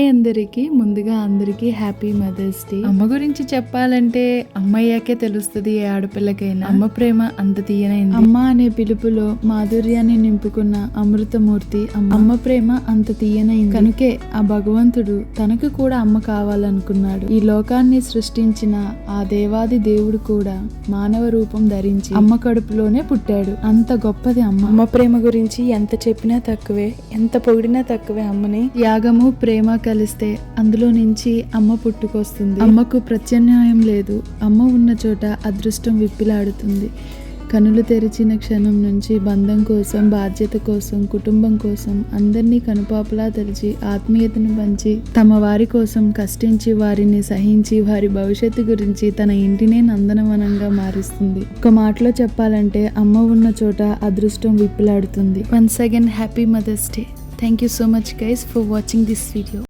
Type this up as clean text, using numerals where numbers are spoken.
Hi ముందుగా అందరికీ happy mother's day. అమ్మ గురించి చెప్పాలంటే అమ్మయ్యాకే తెలుస్తుంది ఏ ఆడపిల్లకైనా. అమ్మ ప్రేమ అంత తీయనైంది. అమ్మ అనే పిలుపులో మాధుర్యాన్ని నింపుకున్న అమృతమూర్తి అమ్మ ప్రేమ అంత తీయనైంది. కనుకే ఆ భగవంతుడు తనకు కూడా అమ్మ కావాలనుకున్నాడు. ఈ లోకాన్ని సృష్టించిన ఆ దేవాది దేవుడు కూడా మానవ రూపం ధరించి అమ్మ కడుపులోనే పుట్టాడు. అంత గొప్పది అమ్మ. అమ్మ ప్రేమ గురించి ఎంత చెప్పినా తక్కువే, ఎంత పొగిడినా తక్కువే. అమ్మని త్యాగము ప్రేమ కలిస్తే అందులో నుంచి అమ్మ పుట్టుకొస్తుంది. అమ్మకు ప్రత్యామ్నాయం లేదు. అమ్మ ఉన్న చోట అదృష్టం విప్పిలాడుతుంది. కనులు తెరిచిన క్షణం నుంచి బంధం కోసం, బాధ్యత కోసం, కుటుంబం కోసం అందరినీ కనుపాపలా తెరిచి ఆత్మీయతను పంచి తమ వారి కోసం కష్టించి వారిని సహించి వారి భవిష్యత్తు గురించి తన ఇంటినే నందనవనంగా మారుస్తుంది. ఒక మాటలో చెప్పాలంటే అమ్మ ఉన్న చోట అదృష్టం విప్పిలాడుతుంది. Once again happy mother's day. Thank you so much guys for watching this video.